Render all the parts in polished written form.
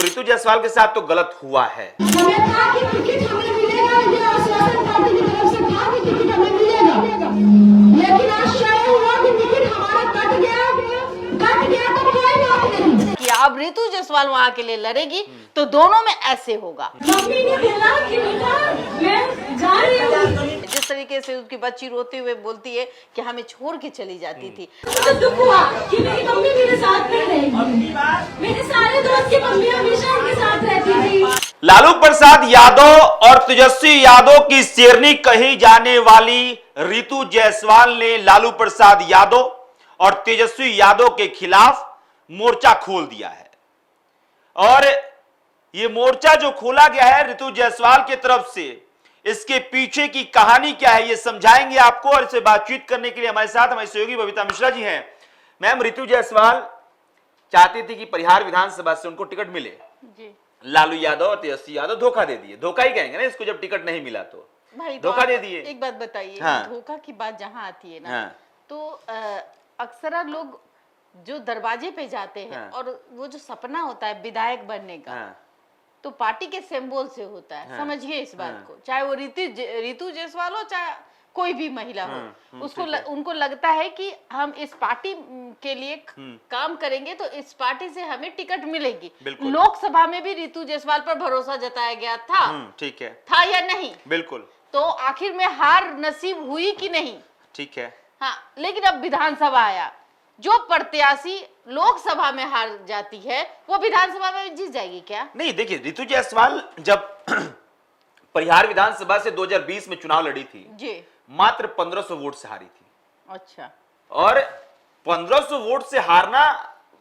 रितु जायसवाल के साथ तो गलत हुआ है। हमें कहा कि टिकट हमें मिलेगा, ये आश्वासन पार्टी की तरफ से था कि टिकट हमें मिलेगा, लेकिन आश्चर्य हुआ कि टिकट हमारा कट गया तो कोई बात नहीं कि अब रितु जायसवाल वहां के लिए लड़ेगी तो दोनों में ऐसे होगा। मम्मी ने बोला कि बेटा मैं जा रही हूँ। जिस तरीके से उसकी बच्ची रोते हुए बोलती है कि हमें छोड़ के चली जाती थी, मुझे दुख हुआ कि मेरी मम्मी मेरे साथ नहीं रहेगी। मेरे सारे दोस्त की मम्मी हमेशा उनके साथ रहती थी। लालू प्रसाद यादव और तेजस्वी यादव की शेरनी कही जाने वाली रितु जायसवाल ने लालू प्रसाद यादव और तेजस्वी यादव के खिलाफ मोर्चा खोल दिया है। और ये मोर्चा जो खोला गया है रितु जायसवाल की तरफ से, इसके पीछे की कहानी क्या है ये समझाएंगे आपको। और इससे बातचीत करने के लिए हमारे साथ हमारी सहयोगी बबीता मिश्रा जी हैं। मैम, रितु जायसवाल चाहती थी कि परिहार विधानसभा से उनको टिकट मिले जी। लालू यादव और तेजस्वी यादव धोखा दे दिए। धोखा ही कहेंगे ना इसको, जब टिकट नहीं मिला तो भाई धोखा दे दिए। एक बात बताइए, हाँ। धोखा की बात जहाँ आती है ना, हाँ। तो अक्सर लोग जो दरवाजे पे जाते हैं, हाँ। और वो जो सपना होता है विधायक बनने का, हाँ। तो पार्टी के सिंबल से होता है। हाँ। समझिए इस बात हाँ। को, चाहे वो रितु जायसवाल हो चाहे कोई भी महिला हो, उसको ठीक है। उनको लगता है कि हम इस पार्टी के लिए काम करेंगे तो इस पार्टी से हमें टिकट मिलेगी। बिल्कुल। लोकसभा में भी रितु जायसवाल पर भरोसा जताया गया था। ठीक है। था या नहीं? बिल्कुल। तो आखिर में हार नसीब हुई कि नहीं? ठीक है। हाँ, लेकिन अब विधानसभा आया, जो प्रत्याशी लोकसभा में हार जाती है वो विधानसभा में जीत जाएगी क्या? नहीं, देखिए, रितु जायसवाल जब परिहार विधानसभा से 2020 में चुनाव लड़ी थी जी, मात्र 1500 वोट से हारी थी। अच्छा। और 1500 वोट से हारना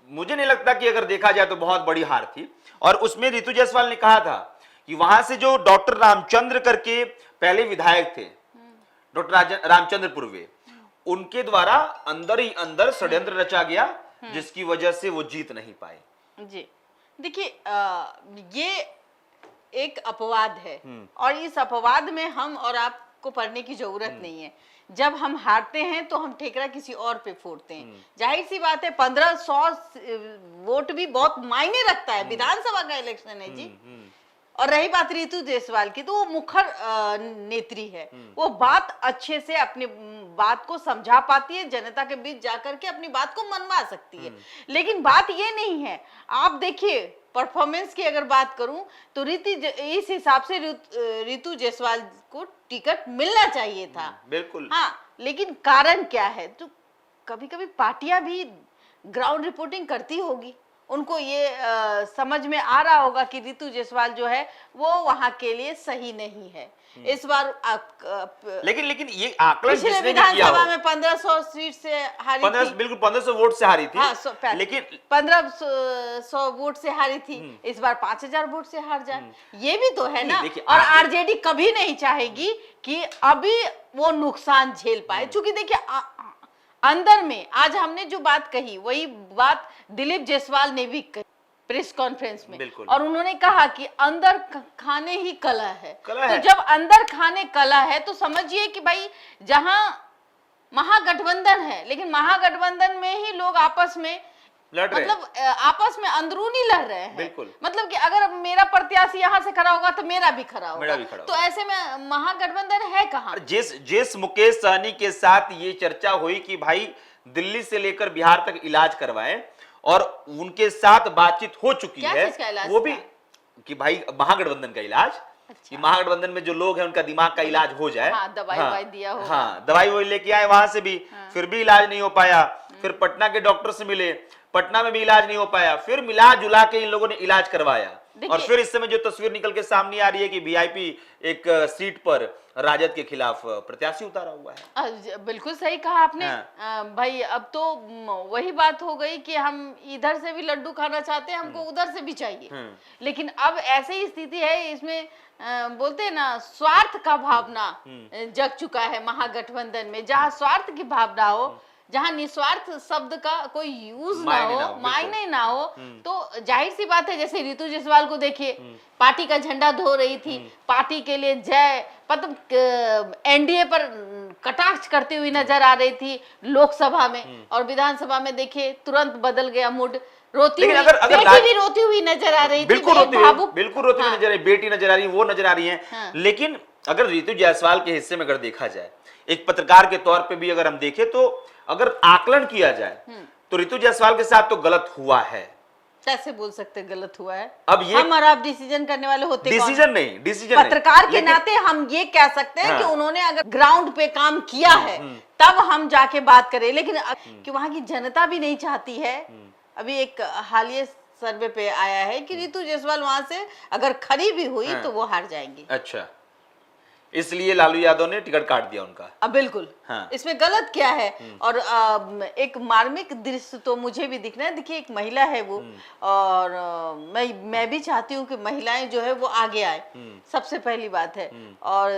मुझे नहीं लगता कि अगर देखा जाए तो बहुत बड़ी हार थी। और उसमें रितु जायसवाल ने कहा था कि वहां से जो डॉक्टर रामचंद्र करके पहले विधायक थे, डॉक्टर रामचंद्र पूर्वे, उनके द्वारा अंदर ही अंदर षड्यंत्र रचा गया, जिसकी वजह से वो जीत नहीं पाए। जी, देखिए, ये एक अपवाद है और इस अपवाद में हम और आपको पढ़ने की जरूरत नहीं है। जब हम हारते हैं तो हम ठेकरा किसी और पे फोड़ते हैं। जाहिर सी बात है, 1500 वोट भी बहुत मायने रखता है, विधानसभा का इलेक्शन है जी। और रही बात रितु जायसवाल की, तो वो मुखर नेत्री है, वो बात अच्छे से अपनी बात को समझा पाती है, जनता के बीच जाकर के अपनी बात को मनवा सकती है। लेकिन बात ये नहीं है, आप देखिए परफॉर्मेंस की अगर बात करूं तो इस हिसाब से रितु जायसवाल को टिकट मिलना चाहिए था। बिल्कुल। हाँ, लेकिन कारण क्या है? तो कभी कभी पार्टियां भी ग्राउंड रिपोर्टिंग करती होगी, उनको ये समझ में आ रहा होगा कि रितु जायसवाल जो है वो वहां के लिए सही नहीं है। इस बार लेकिन ये आकलन पिछले किसने किया विधानसभा हो? में 1500 सीट से हारी 15 थी। बिल्कुल 1500 वोट से हारी थी। हाँ, लेकिन 1500 वोट से हारी थी, इस बार 5000 वोट से हार जाए, ये भी तो है ना। देखिए, और आरजेडी कभी नहीं चाहेगी कि अभी वो नुकसान झेल पाए, क्योंकि देखिए अंदर में आज हमने जो बात कही वही बात दिलीप जायसवाल ने भी कही प्रेस कॉन्फ्रेंस में। और उन्होंने कहा कि अंदर खाने ही कला है। तो जब अंदर खाने कला है तो समझिए कि भाई जहां महागठबंधन है, लेकिन महागठबंधन में ही लोग आपस में मतलब आपस में अंदरूनी लड़ रहे हैं। बिल्कुल। मतलब कि अगर मेरा प्रत्याशी यहाँ से खड़ा होगा तो मेरा भी खड़ा होगा। तो ऐसे में महागठबंधन है कहाँ? जिस मुकेश सहनी के साथ ये चर्चा हुई कि भाई दिल्ली से लेकर बिहार तक इलाज करवाएं, और उनके साथ बातचीत हो चुकी है, वो भी कि भाई महागठबंधन का इलाज, कि महागठबंधन में जो लोग हैं उनका दिमाग का इलाज हो जाए। दवाई दिया होगा। हाँ, दवाई वही लेके आए वहां से भी, फिर भी इलाज नहीं हो पाया। फिर पटना के डॉक्टर से मिले, पटना में भी इलाज नहीं हो पाया। फिर मिला जुला के इन लोगों ने इलाज करवाया। और फिर इस समय जो तस्वीर निकल के सामने आ रही है कि वीआईपी एक सीट पर राजद के खिलाफ प्रत्याशी उतारा हुआ है। बिल्कुल सही कहा आपने। भाई अब तो वही बात हो गई कि हम इधर से भी लड्डू खाना चाहते हैं, हमको उधर से भी चाहिए। लेकिन अब ऐसी ही स्थिति है, इसमें बोलते हैं ना, स्वार्थ का भावना जग चुका है महागठबंधन में। जहाँ स्वार्थ की भावना हो, जहां निस्वार्थ शब्द का कोई यूज ना हो, मायने ना हो, तो जाहिर सी बात है, जैसे रितु जायसवाल को देखिए, पार्टी का झंडा धो रही थी, पार्टी के लिए जय, मतलब एनडीए पर कटाक्ष करती हुई नजर आ रही थी लोकसभा में, और विधानसभा में देखिए तुरंत बदल गया मूड। रोती लेकिन हुई, अगर बेटी भी रोती हुई नजर आ रही थी, बिल्कुल रोती हुई, भावुक। बिल्कुल रोती हुई हाँ। नजर आ रही, बेटी नजर आ रही, वो नजर आ रही है। हाँ। लेकिन अगर रितु जायसवाल के हिस्से में अगर देखा जाए, एक पत्रकार के तौर पे भी अगर हम देखें, तो अगर आकलन किया जाए तो रितु जायसवाल के साथ तो गलत हुआ है। कैसे बोल सकते गलत हुआ है? अब ये हम और आप डिसीजन करने वाले होते कौन? डिसीजन नहीं, डिसीजन पत्रकार के लेकिन- नाते हम ये कह सकते हैं कि हाँ। उन्होंने अगर ग्राउंड पे काम किया है तब हम जाके बात करें, लेकिन कि वहां की जनता भी नहीं चाहती है। अभी एक हालिया सर्वे पे आया है कि रितु जायसवाल वहां से अगर खड़ी भी हुई हाँ। तो वो हार जाएंगी। अच्छा, इसलिए लालू यादव ने टिकट काट दिया उनका। अब बिल्कुल हाँ। इसमें गलत क्या है? और एक मार्मिक दृश्य तो मुझे भी दिख रहा है। देखिए, एक महिला है वो, और मैं भी चाहती हूँ कि महिलाएं जो है वो आगे आए, सबसे पहली बात है। और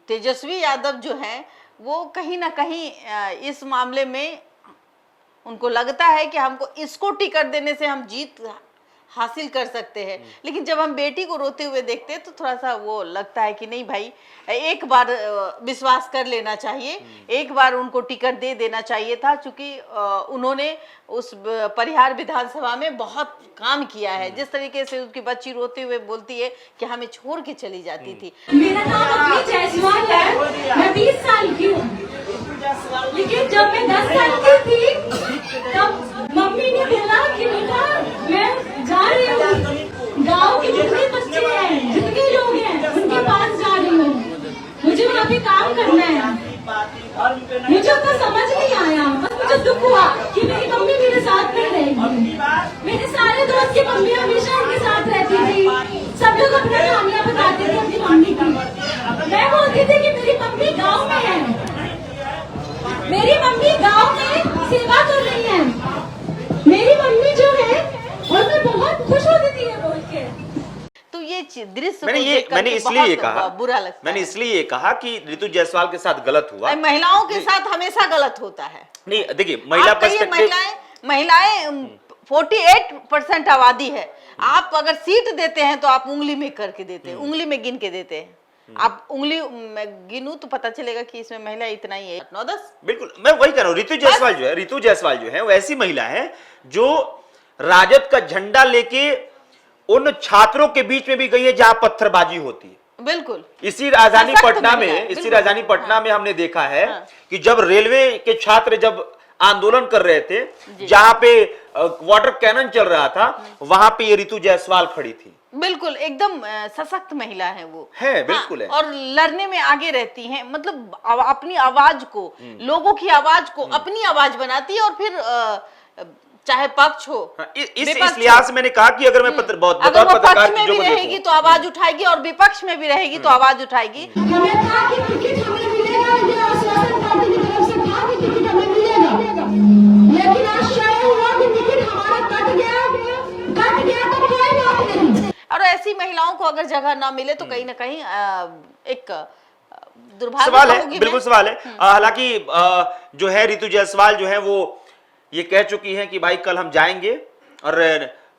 तेजस्वी यादव जो है वो कहीं ना कहीं इस मामले में उनको लगता है कि हमको इसको टिकट देने से हम जीत हासिल कर सकते हैं। लेकिन जब हम बेटी को रोते हुए देखते हैं तो थोड़ा सा वो लगता है कि नहीं भाई, एक बार विश्वास कर लेना चाहिए, एक बार उनको टिकट दे देना चाहिए था, क्योंकि उन्होंने उस परिहार विधानसभा में बहुत काम किया है। जिस तरीके से उसकी बच्ची रोते हुए बोलती है कि हमें छोड़ के चली जाती थी। मेरा नाम अपनी जायसवाल है, मैं 20 साल की हूँ, लेकिन जब मैं 10 साल की थी तब मम्मी ने बोला कि बेटा मैं जा रही हूँ, गाँव के जितने बच्चे हैं, जितने लोग हैं, उनके पास जा रही हूँ, मुझे वहाँ पे काम करना है। मुझे उतना समझ नहीं आया, बस मुझे दुख हुआ कि मेरी मम्मी मेरे साथ नहीं रहेगी। मेरे सारे दोस्त की मम्मी हमेशा उनके साथ रहती थी, सब लोग अपनी कहानियाँ बताते थे अपनी मम्मी की। मैं बोलती थी कि मेरी मम्मी गाँव में है, मेरी मम्मी गाँव में सेवा कर रही है, मेरी मम्मी जो है, और मैं बहुत खुश होती थी ये बोल के। तो ये दृश्य मैंने इसलिए ये कहा, बुरा लगता मैंने है। इसलिए ये कहा कि रितु जायसवाल के साथ गलत हुआ। महिलाओं के साथ हमेशा गलत होता है। नहीं, देखिए, महिला आप कहिए, महिलाएं 48% आबादी है। आप अगर सीट देते हैं तो आप उंगली में करके देते हैं, उंगली में गिन के देते हैं। आप उंगली में गिनू तो पता चलेगा कि इसमें महिला इतना ही है, 9-10। बिल्कुल, मैं वही कह रहा हूँ। रितु जायसवाल जो है वो ऐसी महिला है जो राजद का झंडा लेके उन छात्रों के बीच में भी गई है जहां पत्थरबाजी होती है। बिल्कुल। इसी राजधानी सशक्त पटना महिला है, में, इसी बिल्कुल। राजधानी पटना में हमने देखा है हाँ। कि जब रेलवे के छात्र जब आंदोलन कर रहे थे, जहां पे वाटर कैनन चल रहा था, वहां पे ये रितु जायसवाल खड़ी थी। बिल्कुल, एकदम सशक्त महिला है वो। है, बिल्कुल है। और लड़ने में आगे रहती हैं, मतलब अपनी आवाज को, लोगों की आवाज को अपनी आवाज बनाती है, और फिर चाहे पक्ष हो, हाँ, इस विपक्ष लिहाज हो। से मैंने कहा कि अगर मैं अगर बतौर वो पत्रकार पक्ष में चीजों भी को रहेगी देखूं, तो आवाज उठाएगी, और विपक्ष में भी रहेगी तो आवाज उठाएगी। हमें था कि टिकट हमें मिलेगा, ये आश्वासन पार्टी की तरफ से था कि टिकट हमें मिलेगा, लेकिन आश्चर्य हुआ कि टिकट हमारा कट गया तो कोई बात नहीं। और ऐसी महिलाओं को अगर जगह ना मिले तो कहीं ना कहीं एक दुर्भाग्य सवाल है, कहूंगी बिल्कुल मैं। सवाल है। हालांकि जो है रितु जायसवाल जो है वो ये कह चुकी है कि भाई कल हम जाएंगे और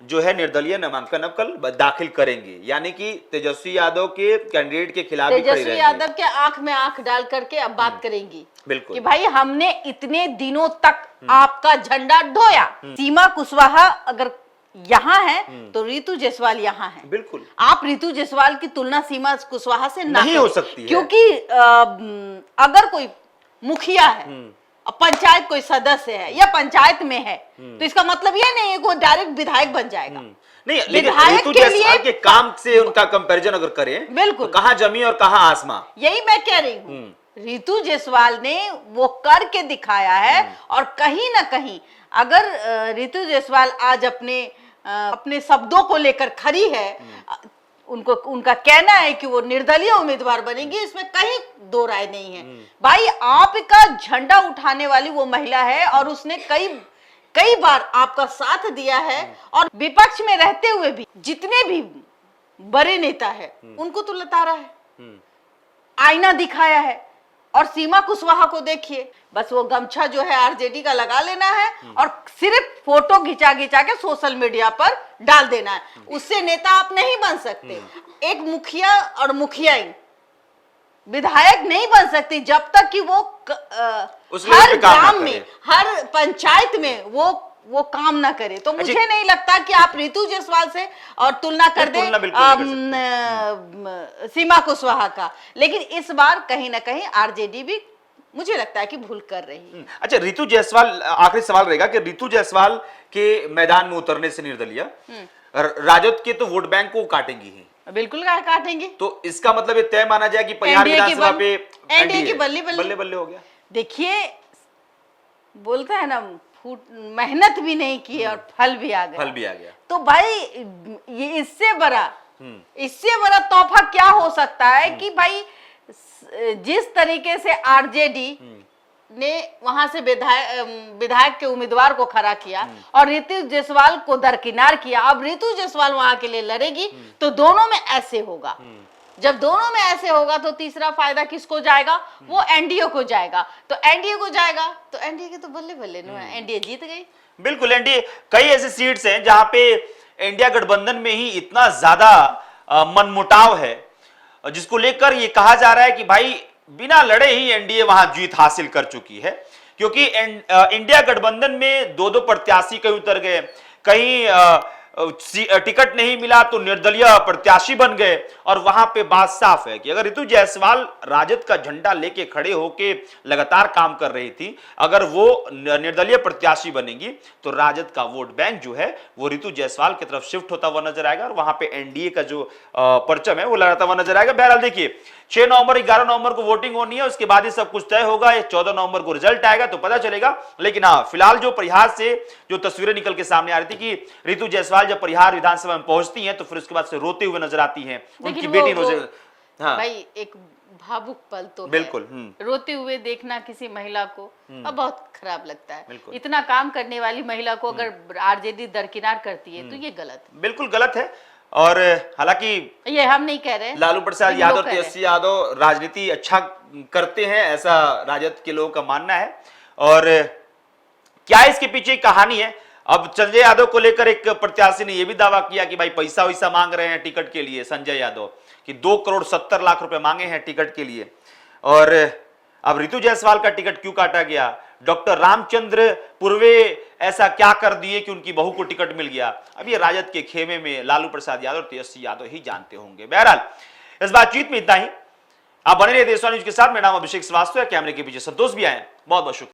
जो है निर्दलीय नामांकन अब कल दाखिल करेंगे, यानी कि तेजस्वी यादव के कैंडिडेट के खिलाफ भी खड़ी तेजस्वी रहेंगी। यादव के आंख में आंख डाल करके अब बात करेंगी बिल्कुल। कि भाई हमने इतने दिनों तक आपका झंडा ढोया। सीमा कुशवाहा अगर यहाँ है तो रितु जायसवाल यहाँ है। बिल्कुल। आप रितु जायसवाल की तुलना सीमा कुशवाहा से ना नहीं करें, हो सकती है। क्योंकि अगर कोई मुखिया है, पंचायत कोई सदस्य है या पंचायत में है, तो इसका मतलब ये नहीं है कि वो डायरेक्ट विधायक बन जाएगा। नहीं, लेकिन विधायक रितु के जायसवाल लिए के काम से उनका कंपैरिजन अगर करें, बिल्कुल, तो कहां जमी और कहां आसमां। यही मैं कह रही हूँ। रितु जायसवाल ने वो करके दिखाया है, और कहीं ना कहीं अगर रितु जायसवाल आज अपने शब्दों को लेकर खड़ी है, उनका कहना है कि वो निर्दलीय उम्मीदवार बनेगी, इसमें कहीं दो राय नहीं है। भाई, आपका झंडा उठाने वाली वो महिला है, और उसने कई बार आपका साथ दिया है, और विपक्ष में रहते हुए भी जितने भी बड़े नेता है उनको तो लताड़ा है, आईना दिखाया है। और सीमा कुशवाहा को देखिए, बस वो गमछा जो है आरजेडी का लगा लेना है और सिर्फ फोटो घिंचा के सोशल मीडिया पर डाल देना है। उससे नेता आप नहीं बन सकते। एक मुखिया और मुखियाई विधायक नहीं बन सकती जब तक कि वो हर ग्राम में, हर पंचायत में वो वो काम ना करे। तो मुझे नहीं लगता कि आप रितु जायसवाल से और तुलना कर दे सीमा कुशवाहा का, लेकिन इस बार कहीं ना कहीं आरजेडी भी मुझे लगता है कि भूल कर रही है। अच्छा, रितु जायसवाल, आखिरी सवाल रहेगा कि रितु जायसवाल के मैदान में उतरने से निर्दलीय राजद के तो वोट बैंक को काटेंगी ही, बिल्कुल काटेंगे। तो इसका मतलब ये तय माना जाए कि परिहार विधानसभा पे एनडीए की बल्ले बल्ले बल्ले हो गया। देखिए, बोलता है ना, मेहनत भी नहीं की और फल भी आ गया। तो भाई ये इससे बड़ा तोहफा क्या हो सकता है कि भाई जिस तरीके से आरजेडी ने वहां से विधायक के उम्मीदवार को खड़ा किया और रितु जायसवाल को दरकिनार किया, अब रितु जायसवाल वहां के लिए लड़ेगी तो दोनों में ऐसे होगा। जब दोनों में ऐसे होगा तो तीसरा फायदा किसको जाएगा? वो एनडीए को जाएगा। तो एनडीए के तो बल्ले बल्ले एनडीए जीत गई। बिल्कुल, एनडीए कई ऐसे सीट्स हैं जहां पे इंडिया गठबंधन में ही इतना ज्यादा मनमुटाव है, जिसको लेकर ये कहा जा रहा है कि भाई बिना लड़े ही एनडीए वहां जीत हासिल कर चुकी है, क्योंकि इंडिया गठबंधन में दो प्रत्याशी कहीं उतर गए, कहीं टिकट नहीं मिला तो निर्दलीय प्रत्याशी बन गए। और वहां पे बात साफ है कि अगर रितु जायसवाल राजद का झंडा लेके खड़े होके लगातार काम कर रही थी, अगर वो निर्दलीय प्रत्याशी बनेगी तो राजद का वोट बैंक जो है वो रितु जायसवाल की तरफ शिफ्ट होता हुआ नजर आएगा और वहां पे एनडीए का जो परचम है वो लहराता हुआ नजर आएगा। बहरहाल देखिए, 6 नवंबर 11 नवंबर को वोटिंग होनी है, उसके बाद ही सब कुछ तय होगा। 14 नवंबर को रिजल्ट आएगा तो पता चलेगा। लेकिन हाँ, फिलहाल जो परिहार से जो तस्वीरें निकल के सामने आ रही थी कि रितु जायसवाल जब परिहार विधानसभा में पहुंचती हैं तो फिर उसके बाद से रोते हुए नजर आती हैं, उनकी बेटी भाई एक भावुक पल तो बिल्कुल रोते हुए देखना किसी महिला को अब बहुत खराब लगता है। इतना काम करने वाली महिला को अगर आरजेडी दरकिनार करती है तो ये गलत, बिल्कुल गलत है। और हालांकि ये हम नहीं कह रहे, लालू प्रसाद यादव और तेजस्वी यादव राजनीति अच्छा करते हैं, ऐसा राजद के लोगों का मानना है। और क्या इसके पीछे कहानी है? अब संजय यादव को लेकर एक प्रत्याशी ने यह भी दावा किया कि भाई पैसा वैसा मांग रहे हैं टिकट के लिए, संजय यादव कि 2,70,00,000 रुपए मांगे हैं टिकट के लिए। और अब रितु जायसवाल का टिकट क्यों काटा गया? डॉक्टर रामचंद्र पूर्वे ऐसा क्या कर दिए कि उनकी बहू को टिकट मिल गया? अब ये राजद के खेमे में लालू प्रसाद यादव और तेजस्वी यादव ही जानते होंगे। बहरहाल इस बातचीत में इतना ही। आप बने रहिए देशवाणी न्यूज के साथ। मेरा नाम अभिषेक श्रीवास्तव है, कैमरे के पीछे संतोष भी आए। बहुत बहुत शुक्रिया।